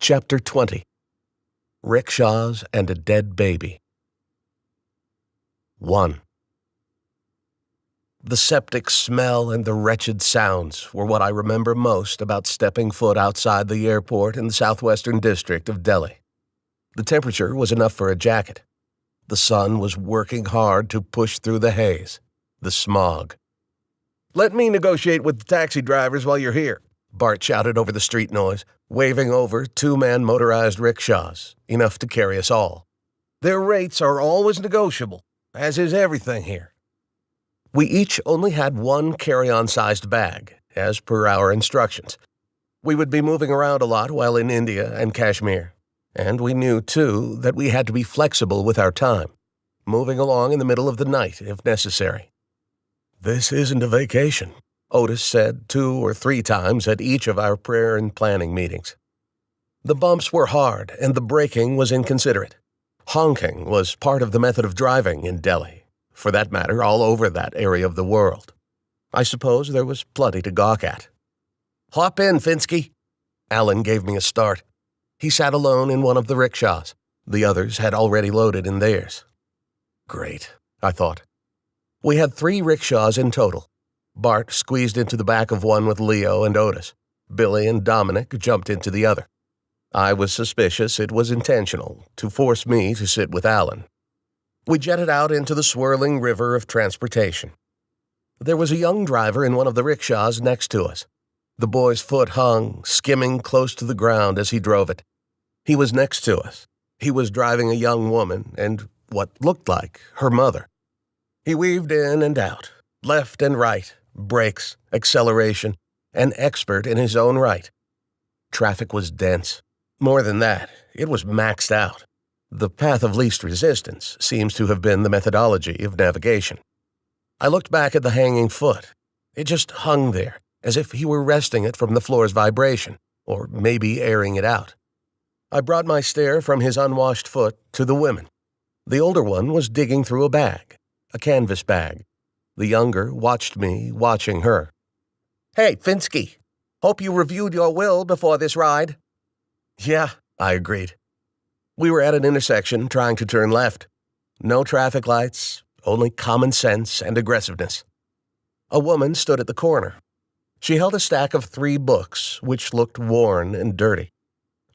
Chapter 20. Rickshaws and a Dead Baby. 1. The septic smell and the wretched sounds were what I remember most about stepping foot outside the airport in the southwestern district of Delhi. The temperature was enough for a jacket. The sun was working hard to push through the haze, the smog. "Let me negotiate with the taxi drivers while you're here," Bart shouted over the street noise, waving over two-man motorized rickshaws, enough to carry us all. "Their rates are always negotiable, as is everything here." We each only had one carry-on-sized bag, as per our instructions. We would be moving around a lot while in India and Kashmir, and we knew, too, that we had to be flexible with our time, moving along in the middle of the night if necessary. "This isn't a vacation," Otis said 2 or 3 times at each of our prayer and planning meetings. The bumps were hard, and the braking was inconsiderate. Honking was part of the method of driving in Delhi, for that matter all over that area of the world. I suppose there was plenty to gawk at. "Hop in, Finsky." Alan gave me a start. He sat alone in one of the rickshaws. The others had already loaded in theirs. Great, I thought. We had 3 rickshaws in total. Bart squeezed into the back of one with Leo and Otis. Billy and Dominic jumped into the other. I was suspicious it was intentional, to force me to sit with Alan. We jetted out into the swirling river of transportation. There was a young driver in one of the rickshaws next to us. The boy's foot hung, skimming close to the ground as he drove it. He was next to us. He was driving a young woman and what looked like her mother. He weaved in and out, left and right, brakes, acceleration, an expert in his own right. Traffic was dense. More than that, it was maxed out. The path of least resistance seems to have been the methodology of navigation. I looked back at the hanging foot. It just hung there, as if he were resting it from the floor's vibration, or maybe airing it out. I brought my stare from his unwashed foot to the women. The older one was digging through a bag, a canvas bag. The younger watched me watching her. "Hey, Finsky, hope you reviewed your will before this ride." "Yeah," I agreed. We were at an intersection trying to turn left. No traffic lights, only common sense and aggressiveness. A woman stood at the corner. She held a stack of 3 books, which looked worn and dirty.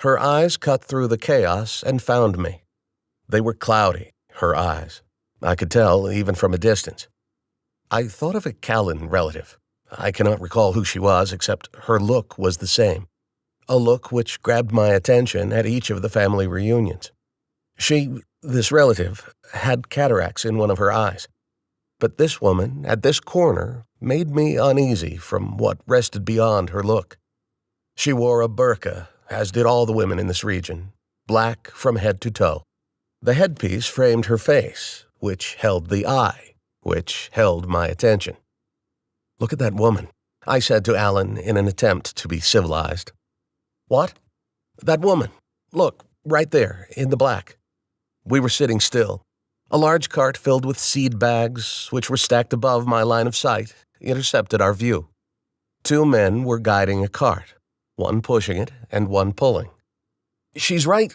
Her eyes cut through the chaos and found me. They were cloudy, her eyes. I could tell even from a distance. I thought of a Callan relative. I cannot recall who she was, except her look was the same. A look which grabbed my attention at each of the family reunions. She, this relative, had cataracts in one of her eyes. But this woman, at this corner, made me uneasy from what rested beyond her look. She wore a burqa, as did all the women in this region, black from head to toe. The headpiece framed her face, which held the eye, which held my attention. "Look at that woman," I said to Alan in an attempt to be civilized. "What?" "That woman. Look, right there, in the black." We were sitting still. A large cart filled with seed bags, which were stacked above my line of sight, intercepted our view. 2 men were guiding a cart, one pushing it and one pulling. "She's right,"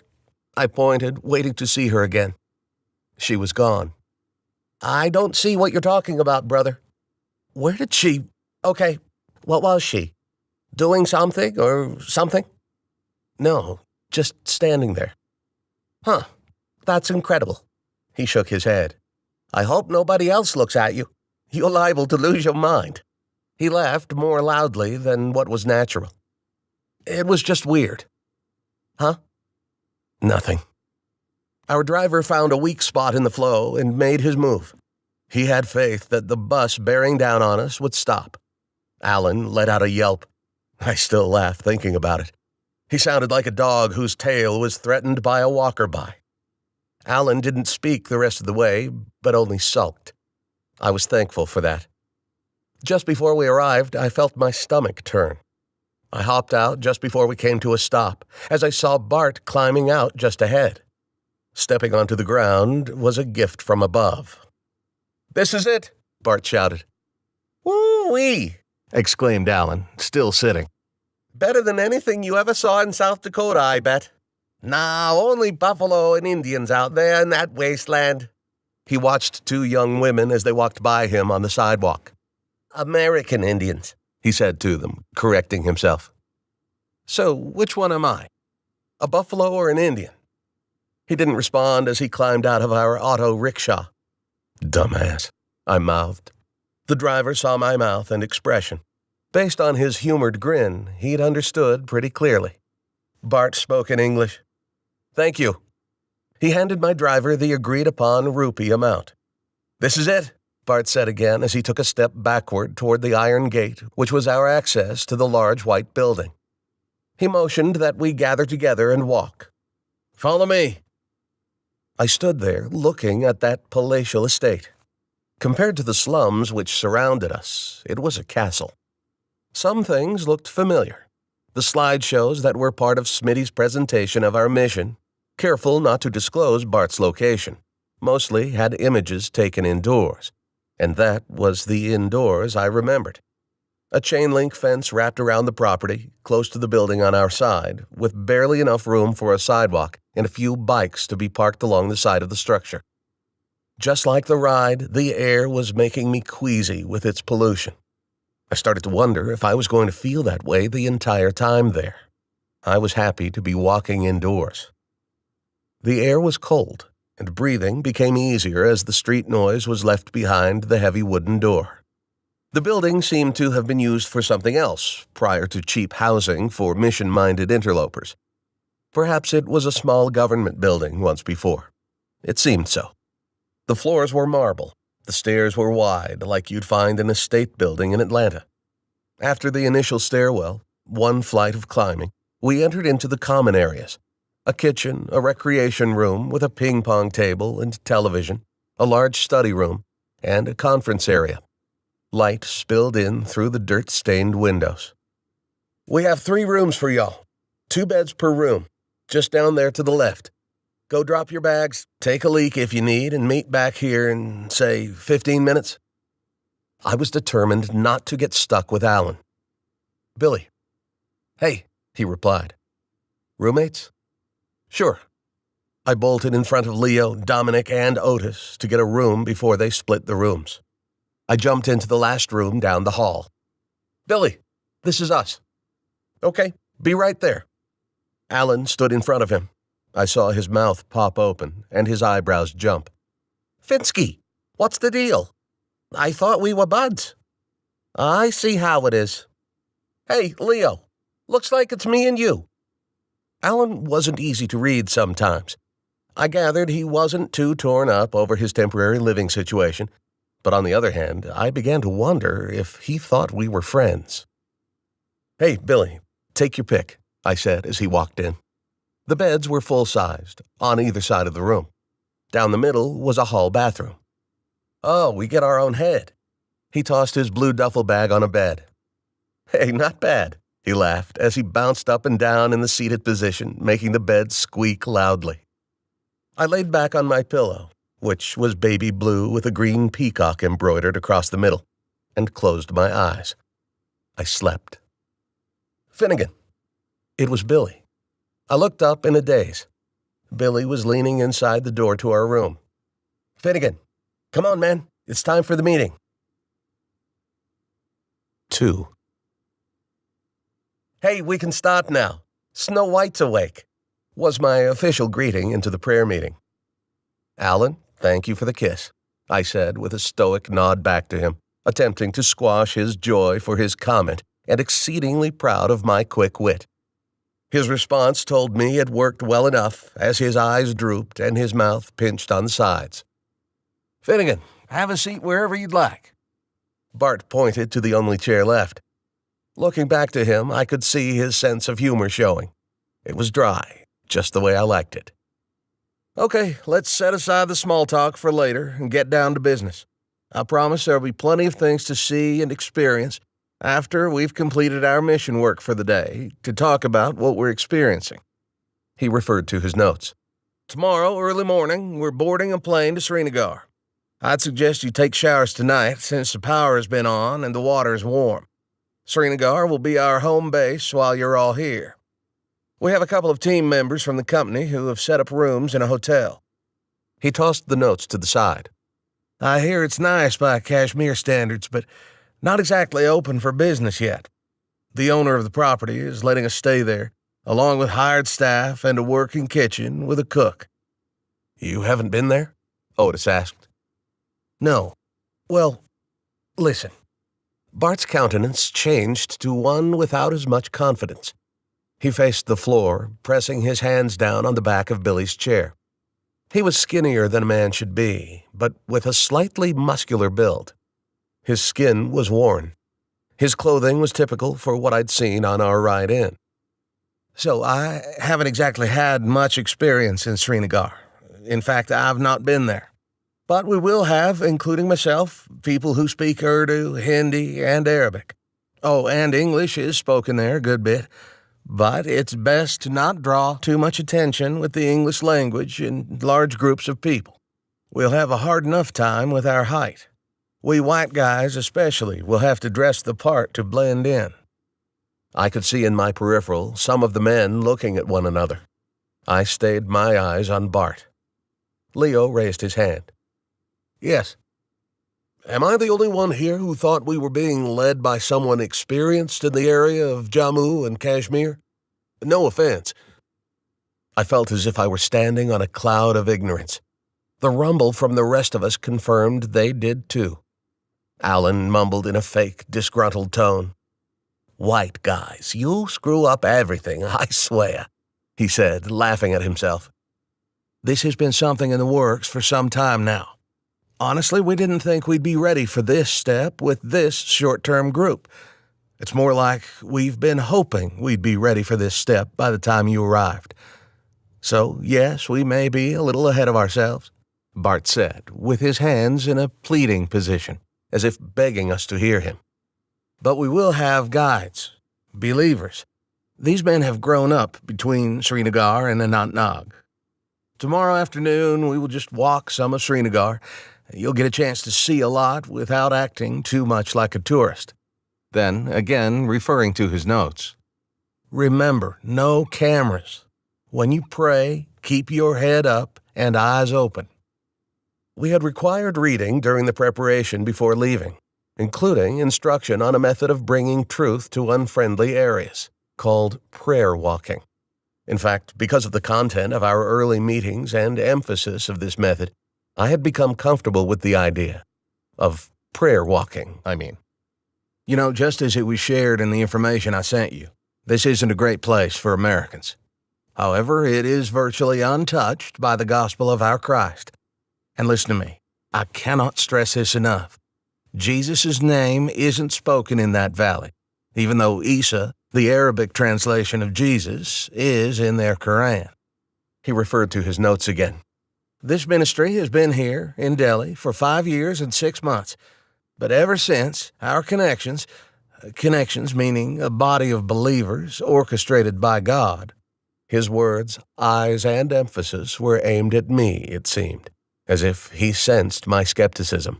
I pointed, waiting to see her again. She was gone. "I don't see what you're talking about, brother." "Where did she... Okay, what was she? Doing something or something?" "No, just standing there." "Huh, that's incredible." He shook his head. "I hope nobody else looks at you. You're liable to lose your mind." He laughed more loudly than what was natural. "It was just weird." "Huh?" "Nothing." Our driver found a weak spot in the flow and made his move. He had faith that the bus bearing down on us would stop. Alan let out a yelp. I still laugh thinking about it. He sounded like a dog whose tail was threatened by a walker-by. Alan didn't speak the rest of the way, but only sulked. I was thankful for that. Just before we arrived, I felt my stomach turn. I hopped out just before we came to a stop, as I saw Bart climbing out just ahead. Stepping onto the ground was a gift from above. "This is it," Bart shouted. "Woo-wee!" exclaimed Alan, still sitting. Better than anything you ever saw in South Dakota, I bet. Nah, only buffalo and Indians out there in that wasteland. He watched two young women as they walked by him on the sidewalk. American Indians, he said to them, correcting himself. So, which one am I? A buffalo or an Indian? He didn't respond as he climbed out of our auto rickshaw. Dumbass, I mouthed. The driver saw my mouth and expression. Based on his humored grin, he'd understood pretty clearly. Bart spoke in English. Thank you. He handed my driver the agreed-upon rupee amount. This is it, Bart said again as he took a step backward toward the iron gate, which was our access to the large white building. He motioned that we gather together and walk. Follow me. I stood there looking at that palatial estate. Compared to the slums which surrounded us, it was a castle. Some things looked familiar. The slideshows that were part of Smitty's presentation of our mission, careful not to disclose Bart's location, mostly had images taken indoors, and that was the indoors I remembered. A chain-link fence wrapped around the property, close to the building on our side, with barely enough room for a sidewalk and a few bikes to be parked along the side of the structure. Just like the ride, the air was making me queasy with its pollution. I started to wonder if I was going to feel that way the entire time there. I was happy to be walking indoors. The air was cold, and breathing became easier as the street noise was left behind the heavy wooden door. The building seemed to have been used for something else prior to cheap housing for mission-minded interlopers. Perhaps it was a small government building once before. It seemed so. The floors were marble. The stairs were wide, like you'd find in a state building in Atlanta. After the initial stairwell, one flight of climbing, we entered into the common areas. A kitchen, a recreation room with a ping-pong table and television, a large study room, and a conference area. Light spilled in through the dirt-stained windows. We have 3 rooms for y'all. 2 beds per room, just down there to the left. Go drop your bags, take a leak if you need, and meet back here in, say, 15 minutes. I was determined not to get stuck with Alan. Billy. Hey, he replied. Roommates? Sure. I bolted in front of Leo, Dominic, and Otis to get a room before they split the rooms. I jumped into the last room down the hall. Billy, this is us. Okay, be right there. Alan stood in front of him. I saw his mouth pop open and his eyebrows jump. Finsky, what's the deal? I thought we were buds. I see how it is. Hey, Leo, looks like it's me and you. Alan wasn't easy to read sometimes. I gathered he wasn't too torn up over his temporary living situation, but on the other hand, I began to wonder if he thought we were friends. Hey, Billy, take your pick, I said as he walked in. The beds were full-sized, on either side of the room. Down the middle was a hall bathroom. Oh, we get our own head. He tossed his blue duffel bag on a bed. Hey, not bad, he laughed as he bounced up and down in the seated position, making the bed squeak loudly. I laid back on my pillow, which was baby blue with a green peacock embroidered across the middle, and closed my eyes. I slept. Finnegan. It was Billy. I looked up in a daze. Billy was leaning inside the door to our room. Finnegan, come on, man. It's time for the meeting. 2. Hey, we can start now. Snow White's awake, was my official greeting into the prayer meeting. Alan, thank you for the kiss, I said with a stoic nod back to him, attempting to squash his joy for his comment and exceedingly proud of my quick wit. His response told me it worked well enough as his eyes drooped and his mouth pinched on the sides. Finnegan, have a seat wherever you'd like. Bart pointed to the only chair left. Looking back to him, I could see his sense of humor showing. It was dry, just the way I liked it. Okay, let's set aside the small talk for later and get down to business. I promise there'll be plenty of things to see and experience after we've completed our mission work for the day to talk about what we're experiencing. He referred to his notes. Tomorrow, early morning, we're boarding a plane to Srinagar. I'd suggest you take showers tonight since the power has been on and the water is warm. Srinagar will be our home base while you're all here. We have a couple of team members from the company who have set up rooms in a hotel." He tossed the notes to the side. "I hear it's nice by Kashmir standards, but not exactly open for business yet. The owner of the property is letting us stay there, along with hired staff and a working kitchen with a cook." "You haven't been there?" Otis asked. "No. Well, listen." Bart's countenance changed to one without as much confidence. He faced the floor, pressing his hands down on the back of Billy's chair. He was skinnier than a man should be, but with a slightly muscular build. His skin was worn. His clothing was typical for what I'd seen on our ride in. "So I haven't exactly had much experience in Srinagar. In fact, I've not been there. But we will have, including myself, people who speak Urdu, Hindi, and Arabic. Oh, and English is spoken there a good bit. But it's best to not draw too much attention with the English language in large groups of people. We'll have a hard enough time with our height. We white guys especially will have to dress the part to blend in." I could see in my peripheral some of the men looking at one another. I stayed my eyes on Bart. Leo raised his hand. "Yes." "Am I the only one here who thought we were being led by someone experienced in the area of Jammu and Kashmir? No offense." I felt as if I were standing on a cloud of ignorance. The rumble from the rest of us confirmed they did too. Alan mumbled in a fake, disgruntled tone. "White guys, you screw up everything, I swear," he said, laughing at himself. "This has been something in the works for some time now. Honestly, we didn't think we'd be ready for this step with this short-term group. It's more like we've been hoping we'd be ready for this step by the time you arrived. So, yes, we may be a little ahead of ourselves," Bart said, with his hands in a pleading position, as if begging us to hear him. "But we will have guides, believers. These men have grown up between Srinagar and Anantnag. Tomorrow afternoon, we will just walk some of Srinagar. You'll get a chance to see a lot without acting too much like a tourist." Then, again referring to his notes, "Remember, no cameras. When you pray, keep your head up and eyes open." We had required reading during the preparation before leaving, including instruction on a method of bringing truth to unfriendly areas, called prayer walking. In fact, because of the content of our early meetings and emphasis of this method, I had become comfortable with the idea of prayer walking, I mean. You know, just as it was shared in the information I sent you, this isn't a great place for Americans. However, it is virtually untouched by the gospel of our Christ. And listen to me, I cannot stress this enough. Jesus' name isn't spoken in that valley, even though Isa, the Arabic translation of Jesus, is in their Quran. He referred to his notes again. "This ministry has been here in Delhi for 5 years and 6 months, but ever since, our connections meaning a body of believers orchestrated by God," his words, eyes, and emphasis were aimed at me, it seemed, as if he sensed my skepticism,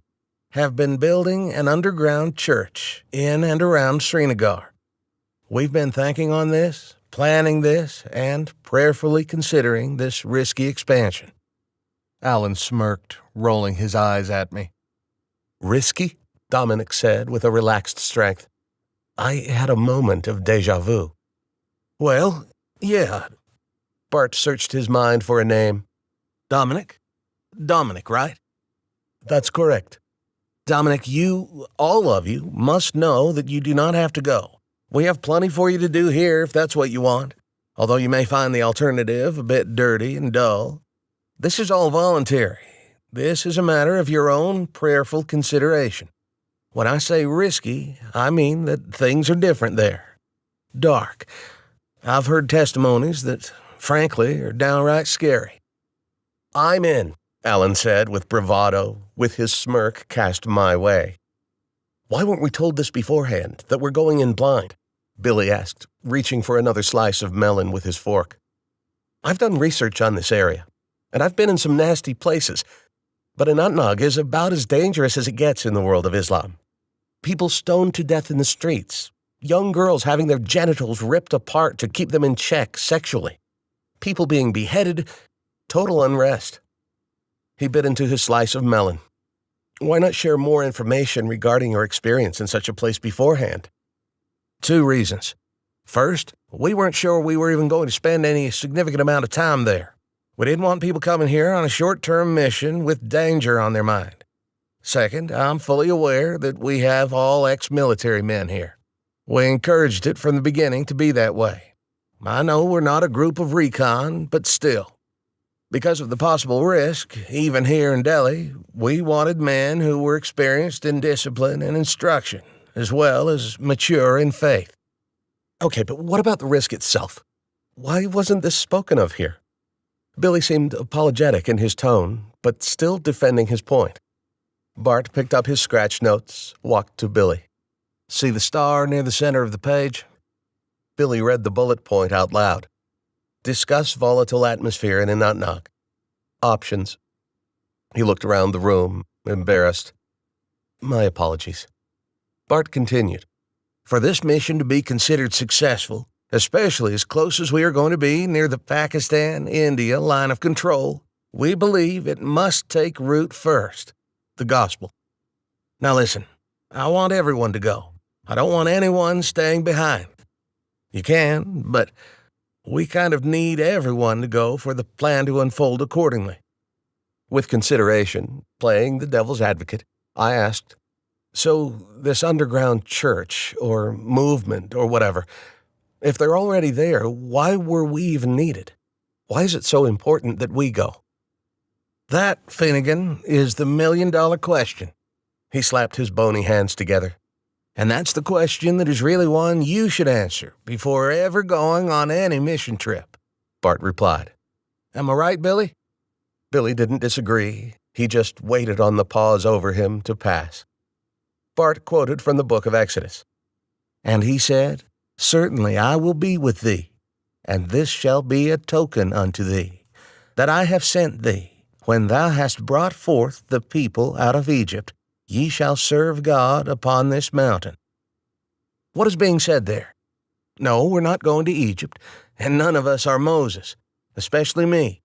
"have been building an underground church in and around Srinagar. We've been thinking on this, planning this, and prayerfully considering this risky expansion." Alan smirked, rolling his eyes at me. "Risky?" Dominic said with a relaxed strength. I had a moment of déjà vu. "Well, yeah." Bart searched his mind for a name. "Dominic? Dominic, right?" "That's correct." "Dominic, you, all of you, must know that you do not have to go. We have plenty for you to do here if that's what you want, although you may find the alternative a bit dirty and dull. This is all voluntary. This is a matter of your own prayerful consideration. When I say risky, I mean that things are different there. Dark. I've heard testimonies that, frankly, are downright scary." "I'm in," Alan said with bravado, with his smirk cast my way. "Why weren't we told this beforehand, that we're going in blind?" Billy asked, reaching for another slice of melon with his fork. "I've done research on this area, and I've been in some nasty places, but Anantnag is about as dangerous as it gets in the world of Islam. People stoned to death in the streets, Young girls having their genitals ripped apart to keep them in check sexually. People being beheaded. Total unrest. He bit into his slice of melon. Why not share more information regarding your experience in such a place beforehand? 2 reasons. First, we weren't sure we were even going to spend any significant amount of time there. We didn't want people coming here on a short-term mission with danger on their mind. Second, I'm fully aware that we have all ex-military men here. We encouraged it from the beginning to be that way. I know we're not a group of recon, but still. Because of the possible risk, even here in Delhi, we wanted men who were experienced in discipline and instruction, as well as mature in faith. Okay, but what about the risk itself? Why wasn't this spoken of here? Billy seemed apologetic in his tone, but still defending his point. Bart picked up his scratch notes, walked to Billy. See the star near the center of the page? Billy read the bullet point out loud. Discuss volatile atmosphere in Anantnag. Options. He looked around the room, embarrassed. My apologies. Bart continued. For this mission to be considered successful, especially as close as we are going to be near the Pakistan-India line of control, we believe it must take root first, the gospel. Now listen, I want everyone to go. I don't want anyone staying behind. You can, but we kind of need everyone to go for the plan to unfold accordingly. With consideration, playing the devil's advocate, I asked, so this underground church or movement or whatever, if they're already there, why were we even needed? Why is it so important that we go? That, Finnegan, is the million-dollar question. He slapped his bony hands together. And that's the question that is really one you should answer before ever going on any mission trip, Bart replied. Am I right, Billy? Billy didn't disagree. He just waited on the pause over him to pass. Bart quoted from the book of Exodus. And he said, Certainly I will be with thee, and this shall be a token unto thee, that I have sent thee. When thou hast brought forth the people out of Egypt, ye shall serve God upon this mountain. What is being said there? No, we're not going to Egypt, and none of us are Moses, especially me.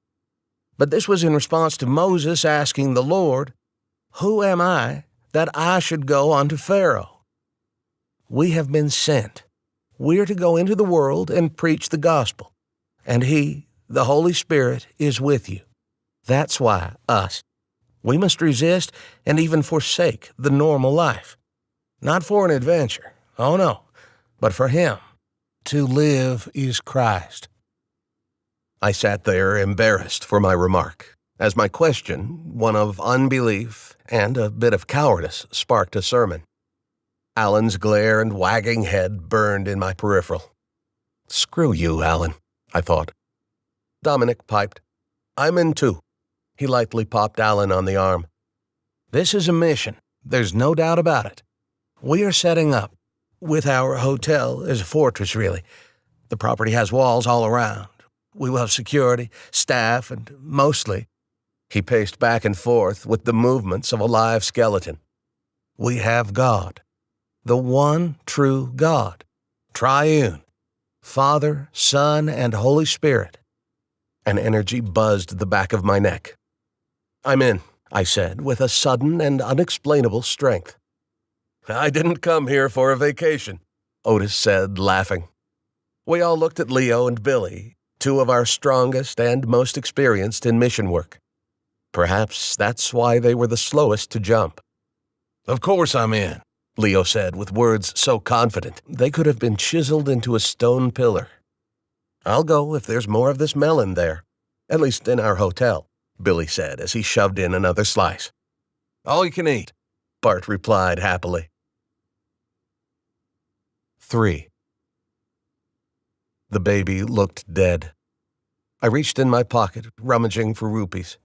But this was in response to Moses asking the Lord, Who am I that I should go unto Pharaoh? We have been sent. We're to go into the world and preach the gospel, and He, the Holy Spirit, is with you. That's why us. We must resist and even forsake the normal life. Not for an adventure, oh no, but for Him. To live is Christ. I sat there embarrassed for my remark, as my question, one of unbelief and a bit of cowardice, sparked a sermon. Alan's glare and wagging head burned in my peripheral. Screw you, Alan, I thought. Dominic piped. I'm in too. He lightly popped Alan on the arm. This is a mission. There's no doubt about it. We are setting up, with our hotel as a fortress, really. The property has walls all around. We will have security, staff, and mostly, he paced back and forth with the movements of a live skeleton. We have God, the one true God, triune, Father, Son, and Holy Spirit. An energy buzzed the back of my neck. I'm in, I said, with a sudden and unexplainable strength. I didn't come here for a vacation, Otis said, laughing. We all looked at Leo and Billy, two of our strongest and most experienced in mission work. Perhaps that's why they were the slowest to jump. Of course I'm in, Leo said with words so confident they could have been chiseled into a stone pillar. I'll go if there's more of this melon there, at least in our hotel, Billy said as he shoved in another slice. All you can eat, Bart replied happily. 3. The baby looked dead. I reached in my pocket, rummaging for rupees.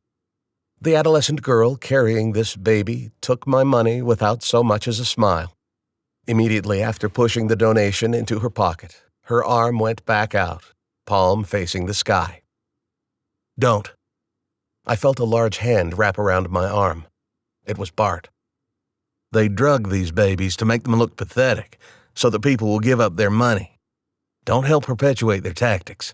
The adolescent girl carrying this baby took my money without so much as a smile. Immediately after pushing the donation into her pocket, her arm went back out, palm facing the sky. Don't. I felt a large hand wrap around my arm. It was Bart. They drug these babies to make them look pathetic. so the people will give up their money. Don't help perpetuate their tactics.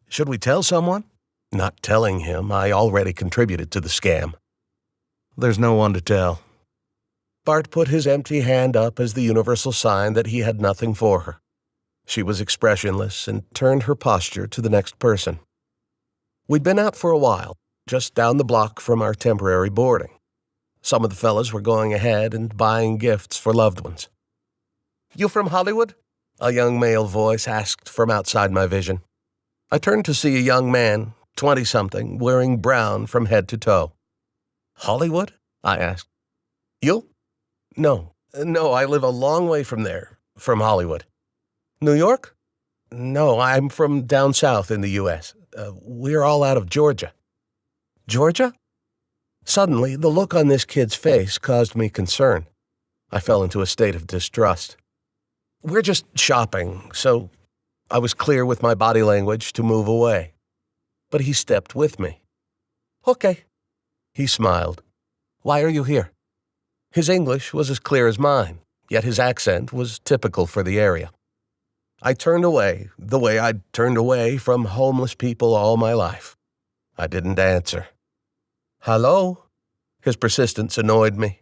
Should we tell someone? Not telling him I already contributed to the scam. There's no one to tell. Bart put his empty hand up as the universal sign that he had nothing for her. She was expressionless and turned her posture to the next person. We'd been out for a while, just down the block from our temporary boarding. Some of the fellas were going ahead and buying gifts for loved ones. "You from Hollywood?" a young male voice asked from outside my vision. I turned to see a young man, 20-something, wearing brown from head to toe. "Hollywood?" I asked. "You?" No, I live a long way from there, from Hollywood." "New York?" "No, I'm from down south in the U.S. We're all out of Georgia." "Georgia?" Suddenly, the look on this kid's face caused me concern. I fell into a state of distrust. "We're just shopping, so..." I was clear with my body language to move away. But he stepped with me. "Okay." He smiled. "Why are you here?" His English was as clear as mine, yet his accent was typical for the area. I turned away, the way I'd turned away from homeless people all my life. I didn't answer. "Hello?" His persistence annoyed me.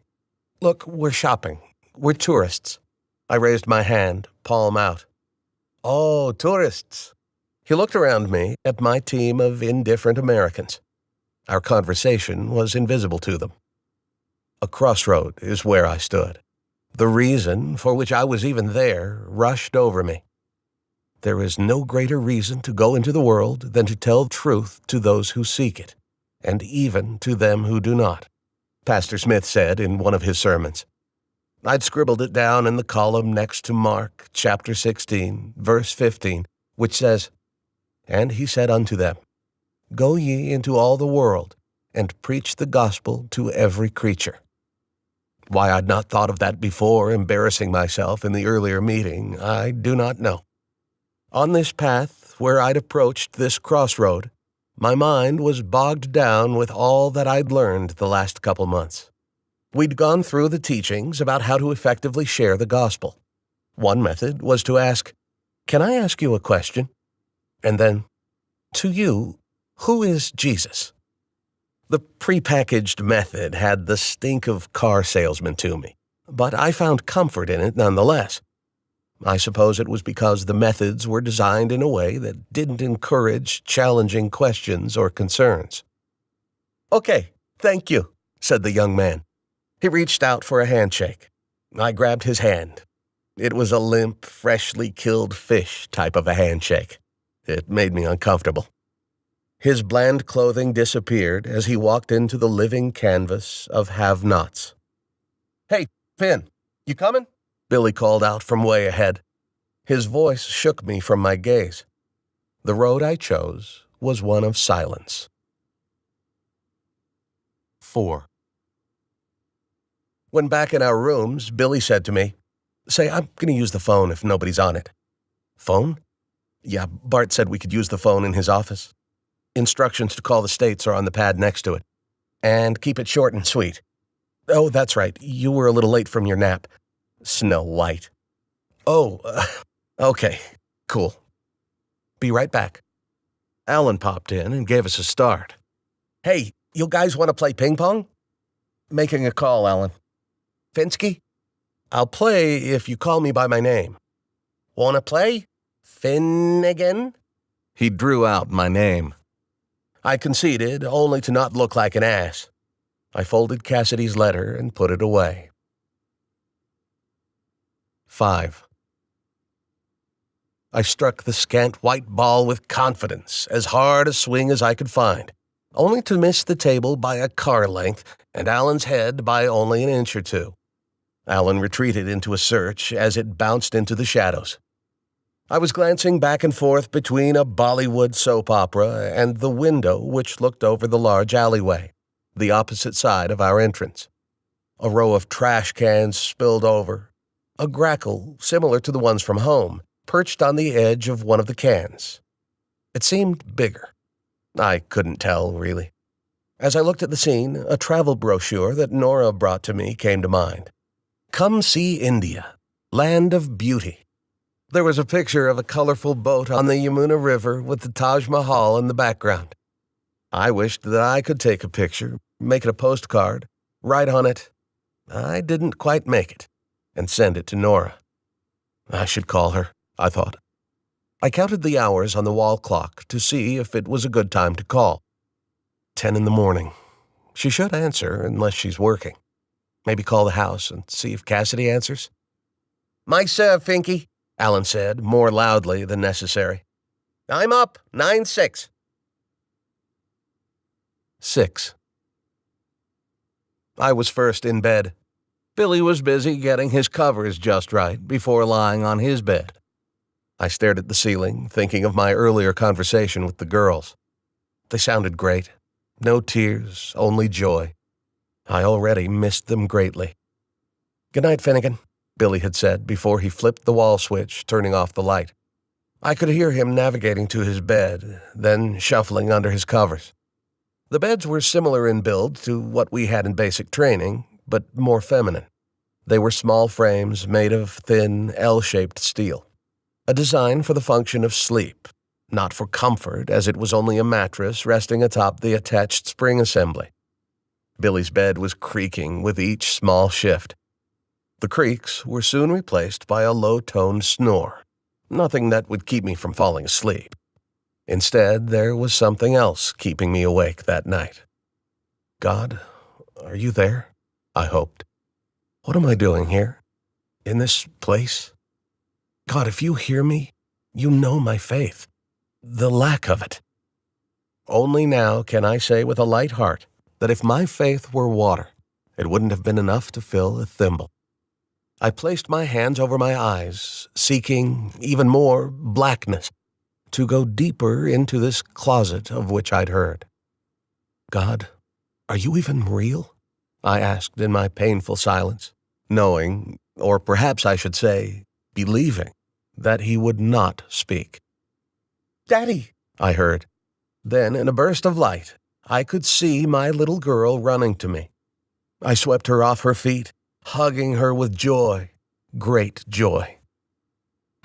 "Look, we're shopping. We're tourists." I raised my hand, palm out. "Oh, tourists." He looked around me at my team of indifferent Americans. Our conversation was invisible to them. A crossroad is where I stood. The reason for which I was even there rushed over me. There is no greater reason to go into the world than to tell truth to those who seek it, and even to them who do not, Pastor Smith said in one of his sermons. I'd scribbled it down in the column next to Mark, chapter 16, verse 15, which says, "And he said unto them, Go ye into all the world, and preach the gospel to every creature." Why I'd not thought of that before embarrassing myself in the earlier meeting, I do not know. On this path, where I'd approached this crossroad, my mind was bogged down with all that I'd learned the last couple months. We'd gone through the teachings about how to effectively share the gospel. One method was to ask, "Can I ask you a question?" And then, "To you, who is Jesus?" The prepackaged method had the stink of car salesman to me, but I found comfort in it nonetheless. I suppose it was because the methods were designed in a way that didn't encourage challenging questions or concerns. "Okay, thank you," said the young man. He reached out for a handshake. I grabbed his hand. It was a limp, freshly killed fish type of a handshake. It made me uncomfortable. His bland clothing disappeared as he walked into the living canvas of have-nots. "Hey, Finn, you coming?" Billy called out from way ahead. His voice shook me from my gaze. The road I chose was one of silence. 4. When back in our rooms, Billy said to me, "Say, I'm going to use the phone if nobody's on it." "Phone?" "Yeah, Bart said we could use the phone in his office. Instructions to call the States are on the pad next to it. And keep it short and sweet. Oh, that's right, you were a little late from your nap. Snow White." "Oh, okay, cool. Be right back." Alan popped in and gave us a start. "Hey, you guys want to play ping pong?" "Making a call, Alan." "Finsky?" "I'll play if you call me by my name." "Wanna play? Finnegan?" He drew out my name. I conceded, only to not look like an ass. I folded Cassidy's letter and put it away. 5. I struck the scant white ball with confidence, as hard a swing as I could find, only to miss the table by a car length and Alan's head by only an inch or two. Alan retreated into a search as it bounced into the shadows. I was glancing back and forth between a Bollywood soap opera and the window which looked over the large alleyway, the opposite side of our entrance. A row of trash cans spilled over. A grackle, similar to the ones from home, perched on the edge of one of the cans. It seemed bigger. I couldn't tell, really. As I looked at the scene, a travel brochure that Nora brought to me came to mind. "Come see India. Land of beauty. There was a picture of a colorful boat on the Yamuna River with the Taj Mahal in the background. I wished that I could take a picture, make it a postcard, write on it, "I didn't quite make it," and send it to Nora. I should call her, I thought. I counted the hours on the wall clock to see if it was a good time to call. 10 in the morning. She should answer unless she's working. Maybe call the house and see if Cassidy answers. "My serve, Finky," Alan said, more loudly than necessary. "I'm up, 9-6. 6. I was first in bed. Billy was busy getting his covers just right before lying on his bed. I stared at the ceiling, thinking of my earlier conversation with the girls. They sounded great. No tears, only joy. I already missed them greatly. "Good night, Finnegan," Billy had said before he flipped the wall switch, turning off the light. I could hear him navigating to his bed, then shuffling under his covers. The beds were similar in build to what we had in basic training, but more feminine. They were small frames made of thin, L-shaped steel. A design for the function of sleep, not for comfort, as it was only a mattress resting atop the attached spring assembly. Billy's bed was creaking with each small shift. The creaks were soon replaced by a low-toned snore, nothing that would keep me from falling asleep. Instead, there was something else keeping me awake that night. "God, are you there?" I hoped. "What am I doing here? In this place? God, if you hear me, you know my faith. The lack of it. Only now can I say with a light heart that if my faith were water, it wouldn't have been enough to fill a thimble." I placed my hands over my eyes, seeking even more blackness, to go deeper into this closet of which I'd heard. "God, are you even real?" I asked in my painful silence, knowing, or perhaps I should say, believing, that he would not speak. "Daddy," I heard. Then, in a burst of light, I could see my little girl running to me. I swept her off her feet, hugging her with joy, great joy.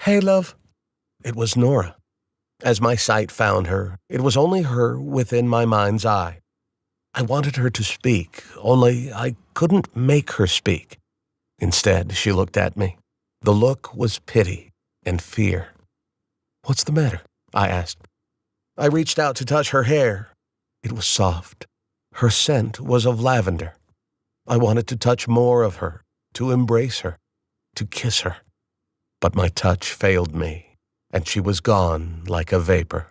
"Hey, love." It was Nora. As my sight found her, it was only her within my mind's eye. I wanted her to speak, only I couldn't make her speak. Instead, she looked at me. The look was pity and fear. "What's the matter?" I asked. I reached out to touch her hair. It was soft. Her scent was of lavender. I wanted to touch more of her, to embrace her, to kiss her. But my touch failed me, and she was gone like a vapor.